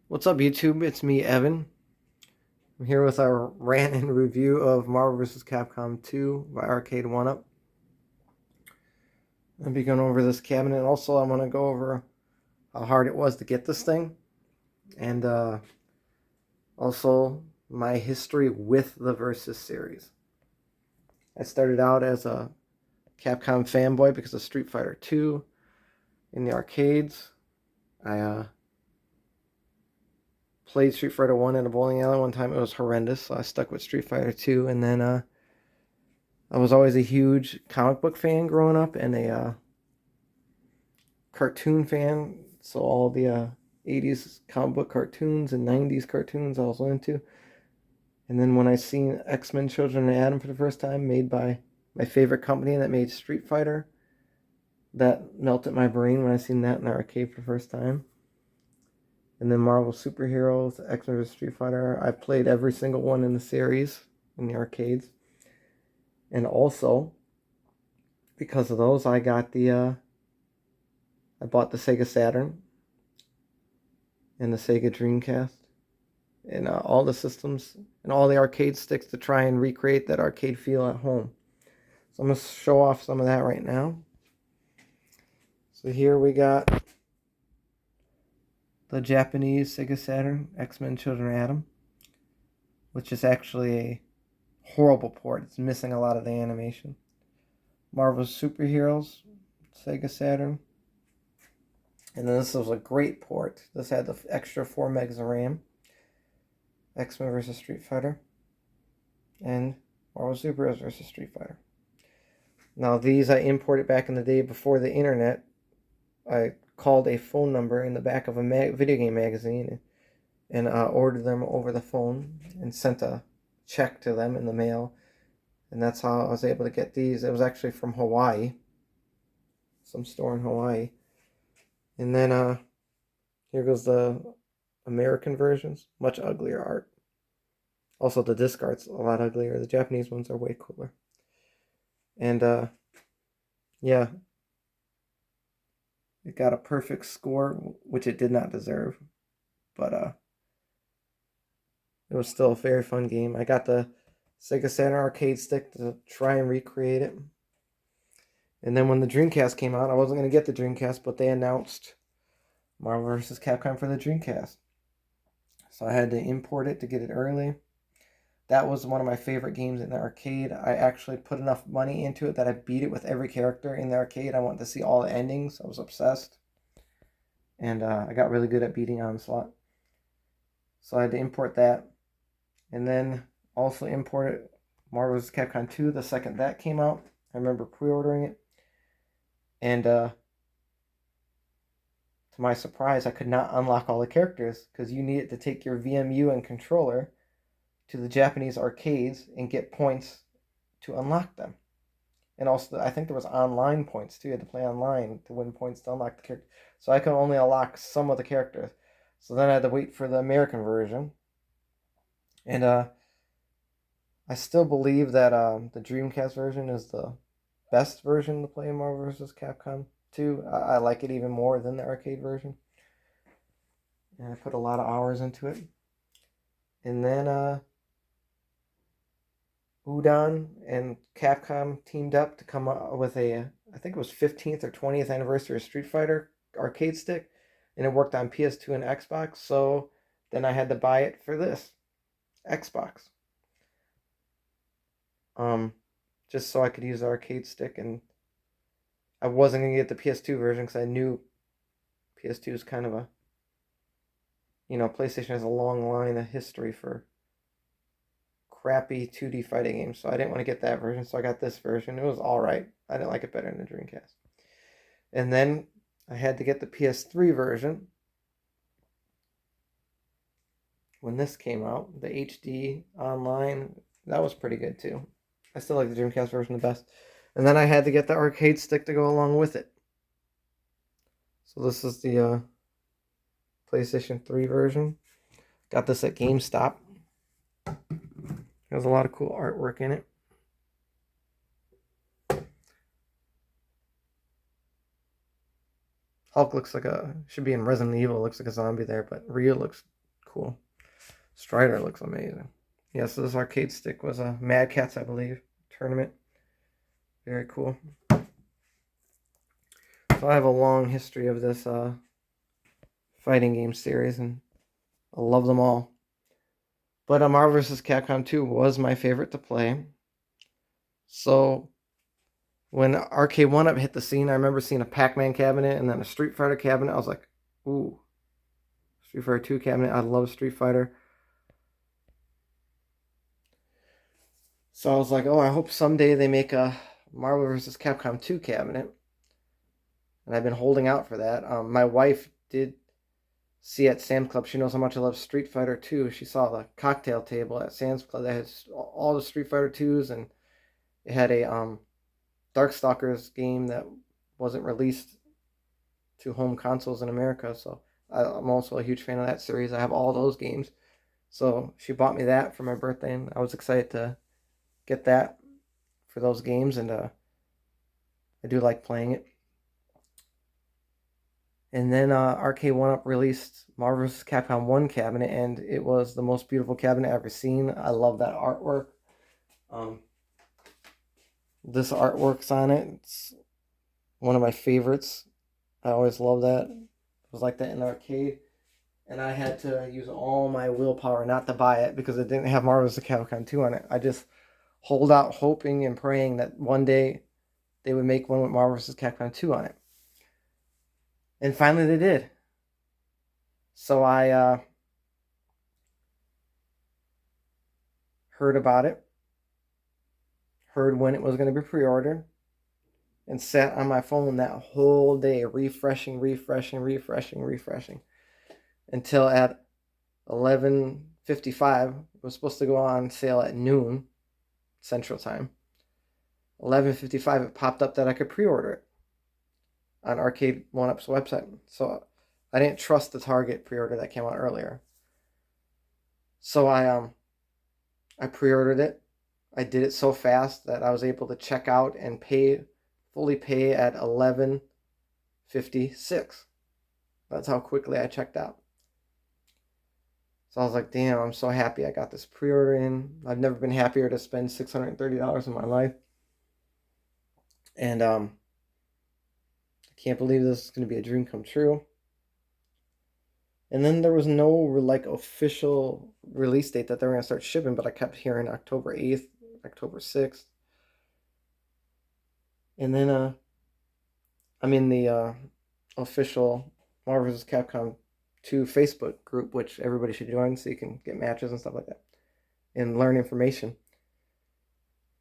What's up, YouTube? It's me, Evan. I'm here with our rant and review of Marvel vs. Capcom 2 by Arcade 1-Up. I'll be going over this cabinet. Also, I'm going to go over how hard it was to get this thing. And also my history with the Versus series. I started out as a Capcom fanboy because of Street Fighter 2 in the arcades. I played Street Fighter 1 in a bowling alley one time. It was horrendous, so I stuck with Street Fighter 2. And then I was always a huge comic book fan growing up and a cartoon fan. So all the 80s comic book cartoons and 90s cartoons I was into. And then when I seen X-Men Children of Adam for the first time, made by my favorite company that made Street Fighter, that melted my brain when I seen that in the arcade for the first time. And then Marvel Superheroes, X-Men vs. Street Fighter. I played every single one in the series in the arcades. And also, because of those, I bought the Sega Saturn and the Sega Dreamcast and all the systems and all the arcade sticks to try and recreate that arcade feel at home. So I'm going to show off some of that right now. So here we got the Japanese Sega Saturn X-Men Children of Adam, which is actually a horrible port. It's missing a lot of the animation. Marvel Superheroes Sega Saturn. And then this was a great port. This had the extra 4 megs of RAM. X-Men vs. Street Fighter. And Marvel Superheroes vs. Street Fighter. Now these I imported back in the day before the internet. I called a phone number in the back of a video game magazine and ordered them over the phone and sent a check to them in the mail. And that's how I was able to get these. It was actually from Hawaii. Some store in Hawaii. And then here goes the American versions. Much uglier art. Also, the disc art's a lot uglier. The Japanese ones are way cooler. And yeah, it got a perfect score, which it did not deserve. But it was still a very fun game. I got the Sega Saturn arcade stick to try and recreate it. And then when the Dreamcast came out, I wasn't going to get the Dreamcast, but they announced Marvel vs. Capcom for the Dreamcast. So I had to import it to get it early. That was one of my favorite games in the arcade. I actually put enough money into it that I beat it with every character in the arcade. I wanted to see all the endings. I was obsessed. And I got really good at beating Onslaught. So I had to import that. And then also imported Marvel vs. Capcom 2 the second that came out. I remember pre-ordering it. And to my surprise, I could not unlock all the characters because you needed to take your VMU and controller to the Japanese arcades and get points to unlock them. And also, I think there was online points too. You had to play online to win points to unlock the character. So I could only unlock some of the characters. So then I had to wait for the American version. And I still believe that the Dreamcast version is the best version to play in Marvel vs. Capcom 2. I like it even more than the arcade version. And I put a lot of hours into it. And then Udon and Capcom teamed up to come up with I think it was 15th or 20th anniversary of Street Fighter arcade stick, and it worked on PS2 and Xbox. So then I had to buy it for this Xbox, just so I could use the arcade stick. And I wasn't gonna get the PS2 version because I knew PS2 is kind of a, PlayStation has a long line of history for crappy 2D fighting games, so I didn't want to get that version, so I got this version. It was alright. I didn't like it better than the Dreamcast. And then I had to get the PS3 version when this came out. The HD online, that was pretty good too. I still like the Dreamcast version the best. And then I had to get the arcade stick to go along with it. So this is the PlayStation 3 version. Got this at GameStop. There's a lot of cool artwork in it. Hulk looks like should be in Resident Evil, looks like a zombie there, but Ryu looks cool. Strider looks amazing. Yeah, so this arcade stick was a Mad Catz, I believe, tournament. Very cool. So I have a long history of this fighting game series, and I love them all. But Marvel vs. Capcom 2 was my favorite to play. So when Arcade 1-Up hit the scene, I remember seeing a Pac-Man cabinet and then a Street Fighter cabinet. I was like, ooh, Street Fighter 2 cabinet. I love Street Fighter. So I was like, oh, I hope someday they make a Marvel vs. Capcom 2 cabinet. And I've been holding out for that. My wife did see at Sam's Club. She knows how much I love Street Fighter 2. She saw the cocktail table at Sam's Club that has all the Street Fighter 2s, and it had a Darkstalkers game that wasn't released to home consoles in America. So I'm also a huge fan of that series. I have all those games. So she bought me that for my birthday, and I was excited to get that for those games, and I do like playing it. And then Arcade 1-Up released Marvel vs. Capcom 1 cabinet, and it was the most beautiful cabinet I've ever seen. I love that artwork. This artwork's on it. It's one of my favorites. I always love that. It was like that in arcade. And I had to use all my willpower not to buy it because it didn't have Marvel vs. Capcom 2 on it. I just hold out hoping and praying that one day they would make one with Marvel vs. Capcom 2 on it. And finally they did. So I heard about it, heard when it was going to be pre-ordered, and sat on my phone that whole day refreshing until at 11:55. It was supposed to go on sale at noon Central Time. 11:55 it popped up that I could pre-order it on Arcade 1-Up's website. So I didn't trust the Target pre-order that came out earlier. So I pre-ordered it. I did it so fast that I was able to check out and fully pay at 11:56. That's how quickly I checked out. So I was like, damn, I'm so happy I got this pre-order in. I've never been happier to spend $630 in my life. And I can't believe this is going to be a dream come true. And then there was no like official release date that they were going to start shipping, but I kept hearing October 8th, October 6th. And then I'm in the official Marvel vs. Capcom 2 Facebook group, which everybody should join so you can get matches and stuff like that and learn information.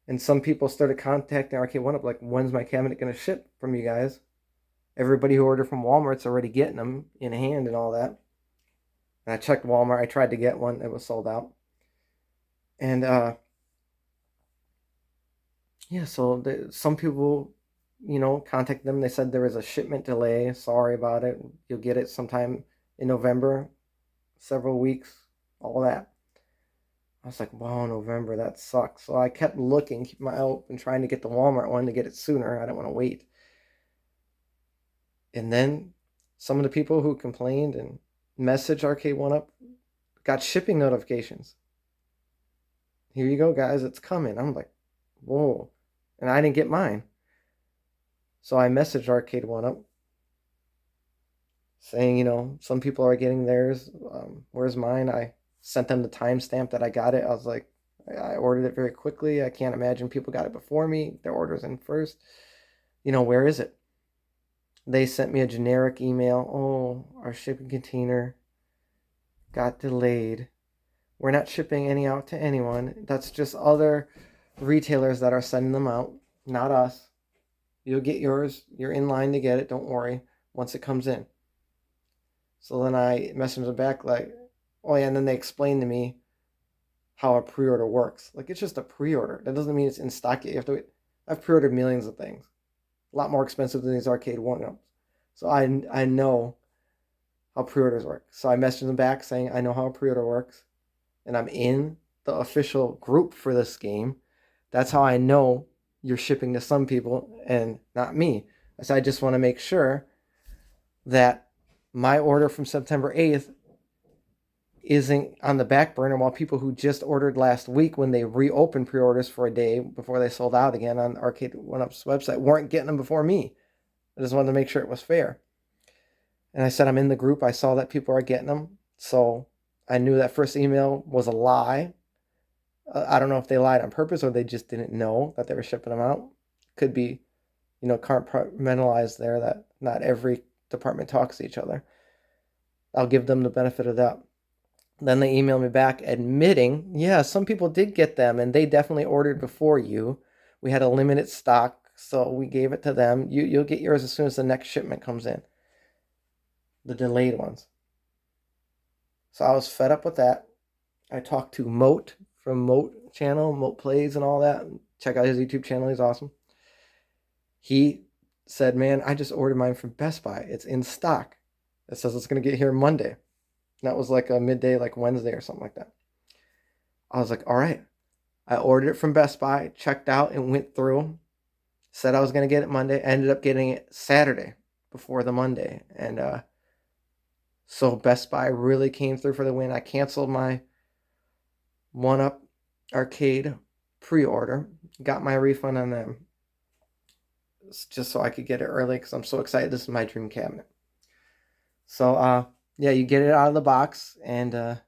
And some people started contacting Arcade 1-Up like, when's my cabinet going to ship from you guys? Everybody who ordered from Walmart's already getting them in hand and all that. And I checked Walmart. I tried to get one. It was sold out. And yeah, so some people, contacted them. They said there was a shipment delay. Sorry about it. You'll get it sometime in November, several weeks, all that. I was like, wow, November, that sucks. So I kept looking, keep my eye open, trying to get the Walmart one to get it sooner. I didn't want to wait. And then some of the people who complained and messaged Arcade 1-Up got shipping notifications. Here you go, guys, it's coming. I'm like, whoa. And I didn't get mine. So I messaged Arcade 1-Up saying, some people are getting theirs. Where's mine? I sent them the timestamp that I got it. I was like, I ordered it very quickly. I can't imagine people got it before me. Their order's in first. Where is it? They sent me a generic email. Oh, our shipping container got delayed. We're not shipping any out to anyone. That's just other retailers that are sending them out, not us. You'll get yours. You're in line to get it. Don't worry once it comes in. So then I messaged them back like, oh yeah, and then they explained to me how a pre-order works. Like, it's just a pre-order. That doesn't mean it's in stock yet. You have to wait. I've pre-ordered millions of things. A lot more expensive than these Arcade 1-Ups. So I know how pre-orders work. So I messaged them back saying I know how a pre-order works. And I'm in the official group for this game. That's how I know you're shipping to some people and not me. So I just want to make sure that my order from September 8th isn't on the back burner, while people who just ordered last week, when they reopened pre-orders for a day before they sold out again on Arcade 1UP's website, weren't getting them before me. I just wanted to make sure it was fair. And I said, I'm in the group. I saw that people are getting them. So I knew that first email was a lie. I don't know if they lied on purpose or they just didn't know that they were shipping them out. Could be, compartmentalized there, that not every department talks to each other. I'll give them the benefit of that. Then they emailed me back admitting, yeah, some people did get them and they definitely ordered before you. We had a limited stock, so we gave it to them. You'll get yours as soon as the next shipment comes in. The delayed ones. So I was fed up with that. I talked to Moat from Moat channel, Moat Plays and all that. Check out his YouTube channel. He's awesome. He said, man, I just ordered mine from Best Buy. It's in stock. It says it's going to get here Monday. And that was like a midday, like Wednesday or something like that. I was like, all right. I ordered it from Best Buy, checked out and went through. Said I was going to get it Monday. Ended up getting it Saturday before the Monday. And so Best Buy really came through for the win. I canceled my 1UP Arcade pre-order. Got my refund on them. Just so I could get it early because I'm so excited. This is my dream cabinet. So, yeah, you get it out of the box, and the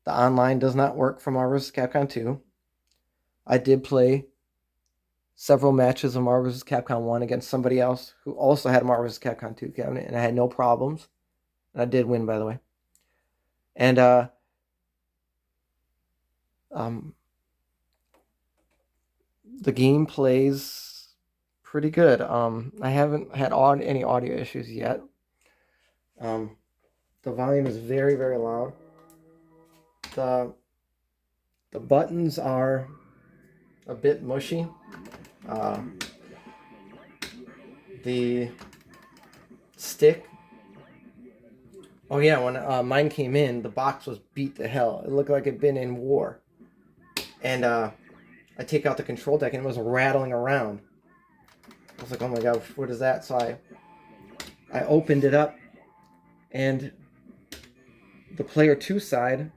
online does not work for Marvel vs. Capcom 2. I did play several matches of Marvel vs. Capcom 1 against somebody else who also had a Marvel vs. Capcom 2 cabinet, and I had no problems. And I did win, by the way. And the game plays pretty good. I haven't had any audio issues yet. The volume is very, very loud. The buttons are a bit mushy. The stick. Oh yeah, when mine came in, the box was beat to hell. It looked like it'd been in war. And I take out the control deck and it was rattling around. I was like, oh my god, what is that? So I opened it up, and the player 2 side,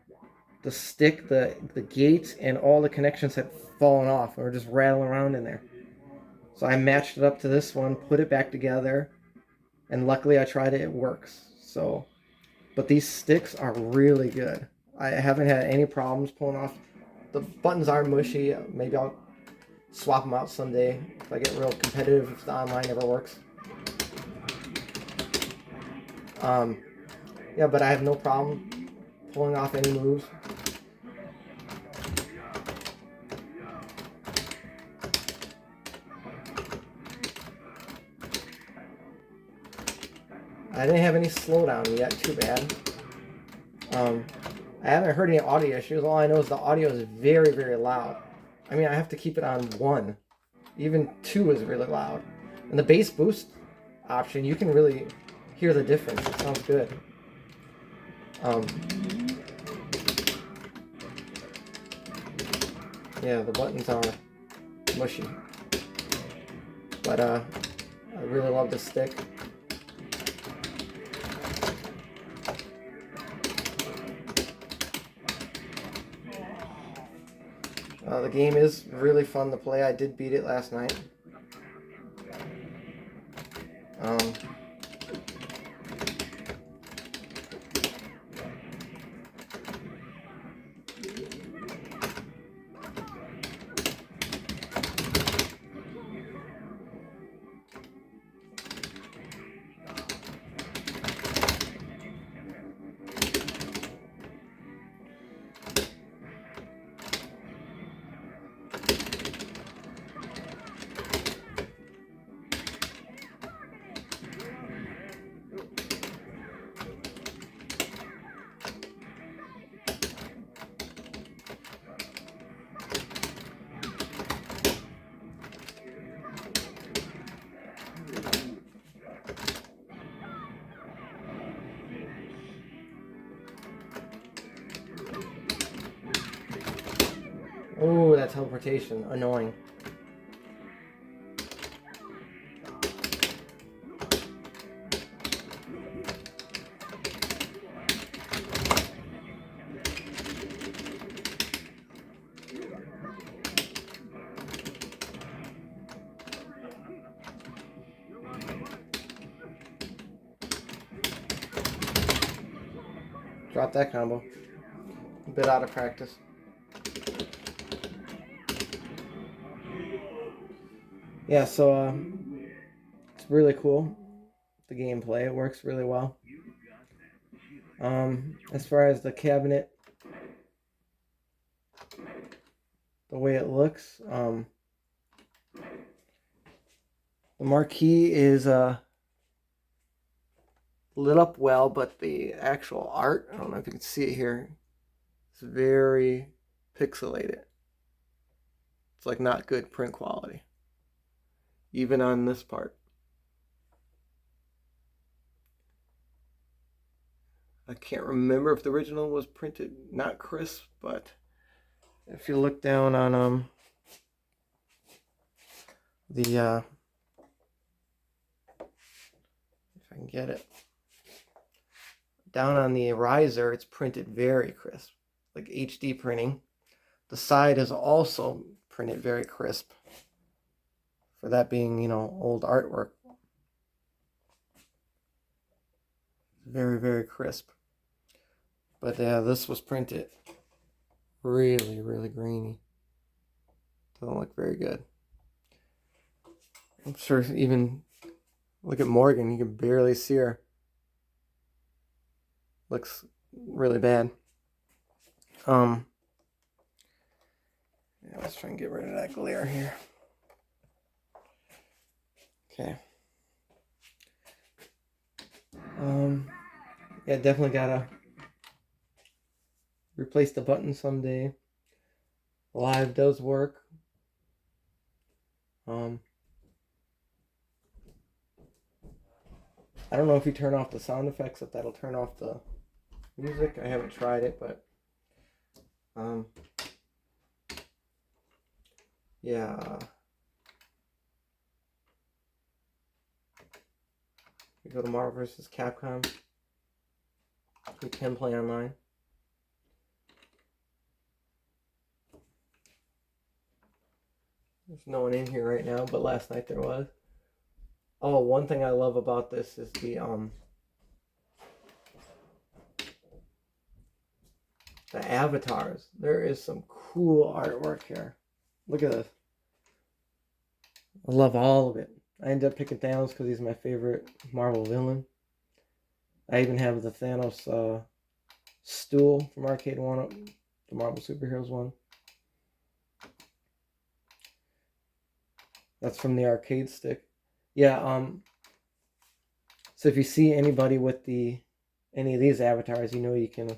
the stick, the gates, and all the connections had fallen off and were just rattling around in there. So I matched it up to this one, put it back together, and luckily I tried it, it works. So, but these sticks are really good. I haven't had any problems pulling off. The buttons are mushy. Maybe I'll swap them out someday if I get real competitive, if the online ever works. Yeah, but I have no problem pulling off any moves. I didn't have any slowdown yet, too bad. I haven't heard any audio issues. All I know is the audio is very, very loud. I mean, I have to keep it on 1. Even 2 is really loud. And the bass boost option, you can really hear the difference. It sounds good. Yeah, the buttons are mushy. But I really love the stick. The game is really fun to play. I did beat it last night. Oh, that teleportation. Annoying. Drop that combo. A bit out of practice. Yeah, so it's really cool. The gameplay, it works really well. As far as the cabinet, the way it looks, the marquee is lit up well, but the actual art, I don't know if you can see it here, it's very pixelated. It's like not good print quality, even on this part. I can't remember if the original was printed not crisp, but if you look down on the if I can get it down on the riser, it's printed very crisp, like HD printing. The side is also printed very crisp, for that being, you know, old artwork. Very, very crisp. But yeah, this was printed really, really grainy. Doesn't look very good. I'm sure even look at Morgan, you can barely see her. Looks really bad. Yeah, let's try and get rid of that glare here. Okay. Yeah, definitely gotta replace the button someday. Live does work. I don't know if you turn off the sound effects, if that'll turn off the music. I haven't tried it, but yeah. We go to Marvel vs. Capcom. We can play online. There's no one in here right now, but last night there was. Oh, one thing I love about this is the avatars. There is some cool artwork here. Look at this. I love all of it. I ended up picking Thanos because he's my favorite Marvel villain. I even have the Thanos stool from Arcade 1, the Marvel Superheroes one. That's from the arcade stick. Yeah, so if you see anybody with any of these avatars, you know you can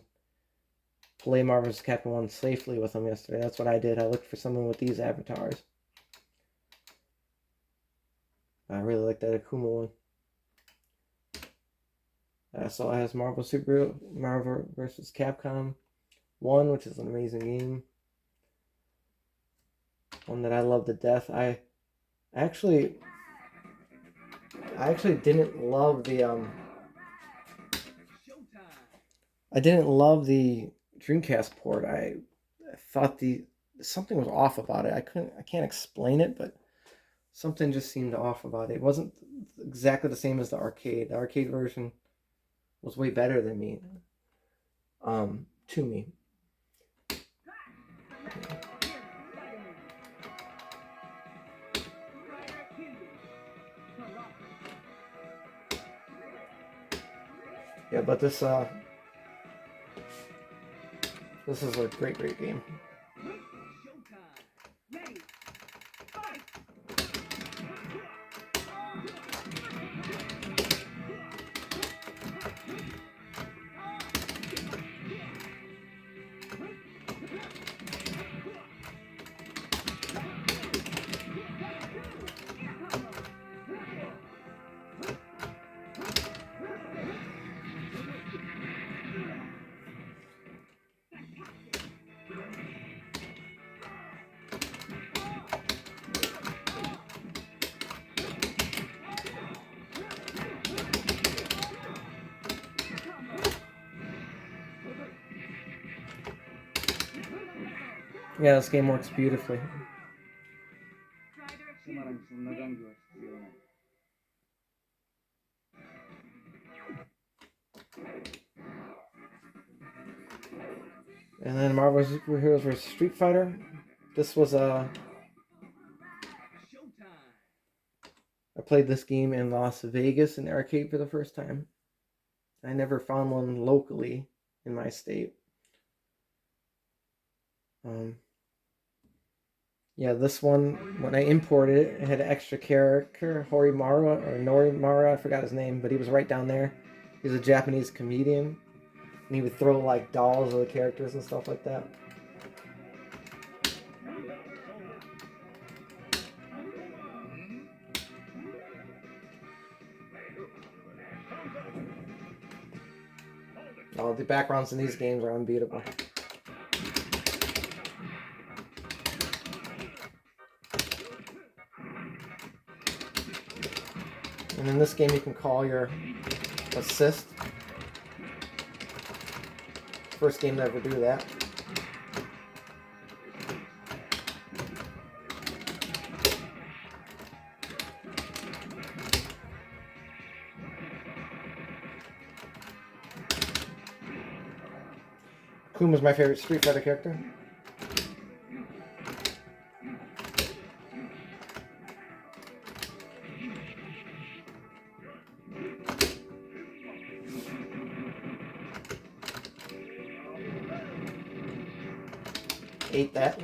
play Marvel vs. Capcom 1 safely with them yesterday. That's what I did. I looked for someone with these avatars. I really like that Akuma one. So it has Marvel vs. Capcom 1, which is an amazing game. One that I love to death. I actually didn't love the I didn't love the Dreamcast port. I thought something was off about it. I can't explain it, but something just seemed off about it. It wasn't exactly the same as the arcade. The arcade version was way better than me. To me. Yeah, but this is a great game. Yeah, this game works beautifully. And then Marvel Superheroes vs. Street Fighter. This was I played this game in Las Vegas in the arcade for the first time. I never found one locally in my state. Yeah, this one, when I imported it, it had an extra character, Horimaru, or Norimaru, I forgot his name, but he was right down there. He was a Japanese comedian, and he would throw like dolls of the characters and stuff like that. Oh, the backgrounds in these games are unbeatable. And in this game, you can call your assist. First game to ever do that. Kuma's my favorite Street Fighter character. Ate that.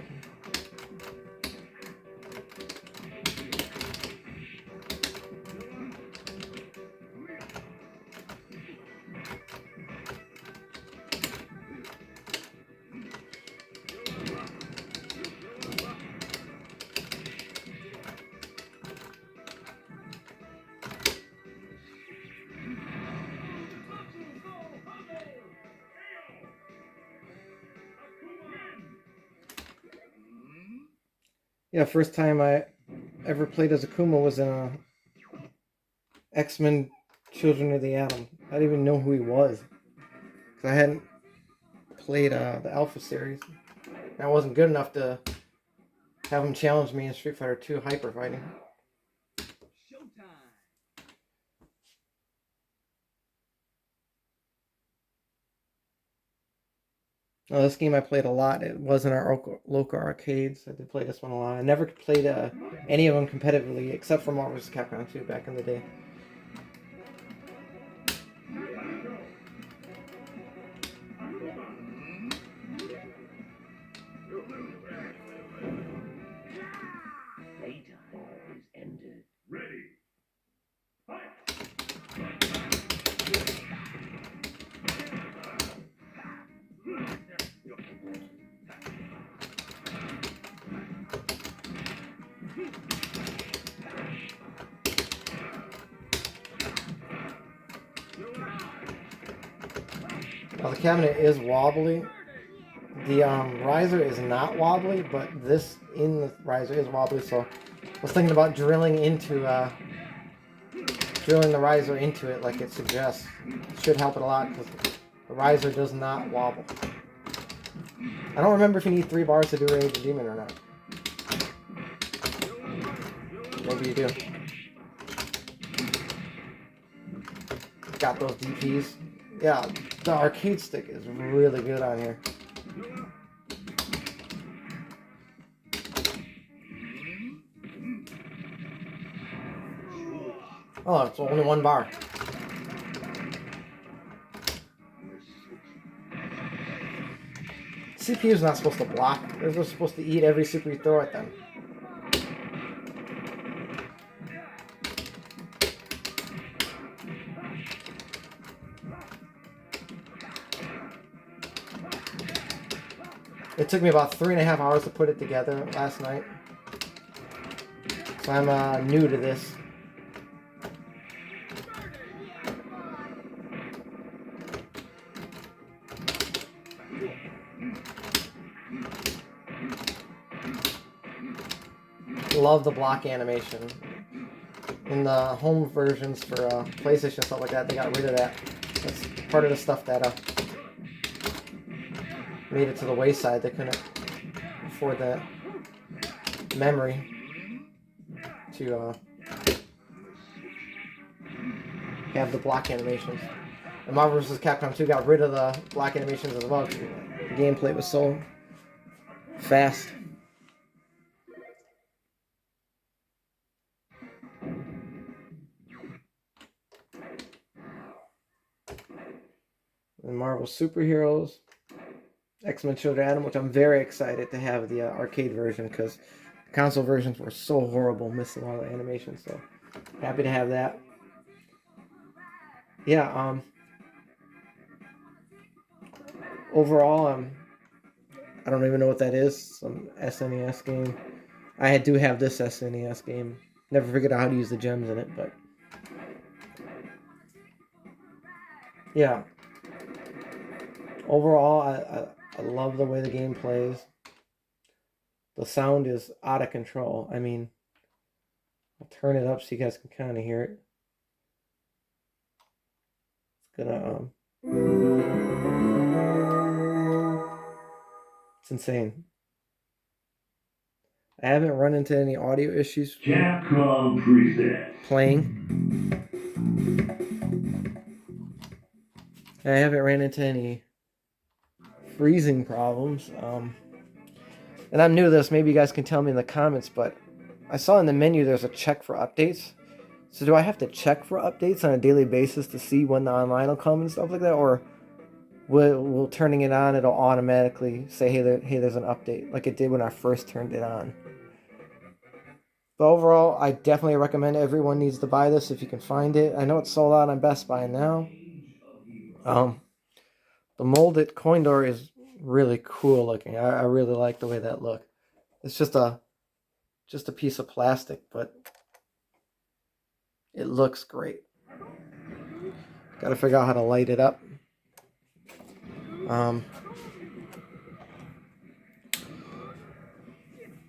Yeah, first time I ever played as Akuma was in X-Men Children of the Atom. I didn't even know who he was, because I hadn't played the Alpha series. I wasn't good enough to have him challenge me in Street Fighter 2 Hyper Fighting. Oh, this game I played a lot. It was in our local arcades. I did play this one a lot. I never played any of them competitively except for Marvel vs. Capcom 2 back in the day. Now the cabinet is wobbly. The riser is not wobbly, but this in the riser is wobbly, so I was thinking about drilling the riser into it like it suggests. It should help it a lot because the riser does not wobble. I don't remember if you need 3 bars to do Rage of Demon or not. Maybe you do. Got those DPs. Yeah, the arcade stick is really good on here. Oh, it's only 1 bar. CPU is not supposed to block. They're just supposed to eat every super you throw at them. It took me about 3.5 hours to put it together last night. So I'm new to this. Love the block animation. In the home versions for PlayStation and stuff like that, they got rid of that. That's part of the stuff that made it to the wayside. They couldn't afford the memory to have the block animations. And Marvel vs. Capcom 2 got rid of the block animations as well. The gameplay was so fast. And Marvel Superheroes, X-Men Children of Atom, which I'm very excited to have the arcade version because the console versions were so horrible, missing all the animation. So happy to have that. Yeah. Overall, I don't even know what that is. Some SNES game. I do have this SNES game. Never figured out how to use the gems in it, but yeah. Overall, I love the way the game plays. The sound is out of control. I mean, I'll turn it up so you guys can kind of hear it. It's gonna it's insane. I haven't run into any audio issues Capcom presents playing. I haven't ran into any freezing problems. And I'm new to this. Maybe you guys can tell me in the comments, but I saw in the menu there's a check for updates. So do I have to check for updates on a daily basis to see when the online will come and stuff like that, or will turning it on, it'll automatically say, hey, there's an update, like it did when I first turned it on? But overall, I definitely recommend everyone needs to buy this if you can find it. I know it's sold out on Best Buy now. The molded coin door is really cool looking. I really like the way that look. It's just a piece of plastic, but it looks great. Got to figure out how to light it up. I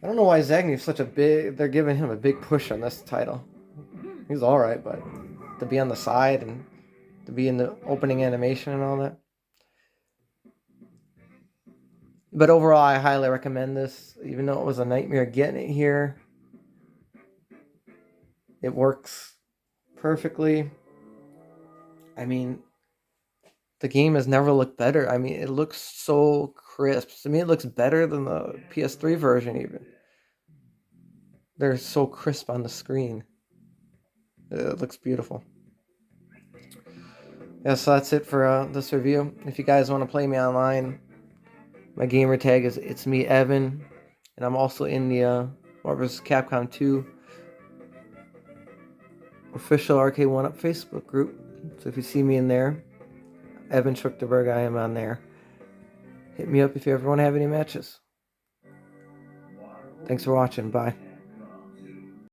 don't know why Zagney's such a big... They're giving him a big push on this title. He's alright, but to be on the side and to be in the opening animation and all that. But overall, I highly recommend this. Even though it was a nightmare getting it here, it works perfectly. I mean, the game has never looked better. I mean, it looks so crisp. To me, it looks better than the PS3 version even. They're so crisp on the screen. It looks beautiful. Yeah, so that's it for this review. If you guys want to play me online, my gamer tag is It's Me Evan, and I'm also in the Marvel vs. Capcom 2 official RK1UP Facebook group. So if you see me in there, Evan Schwichterberg, I am on there. Hit me up if you ever want to have any matches. Thanks for watching. Bye.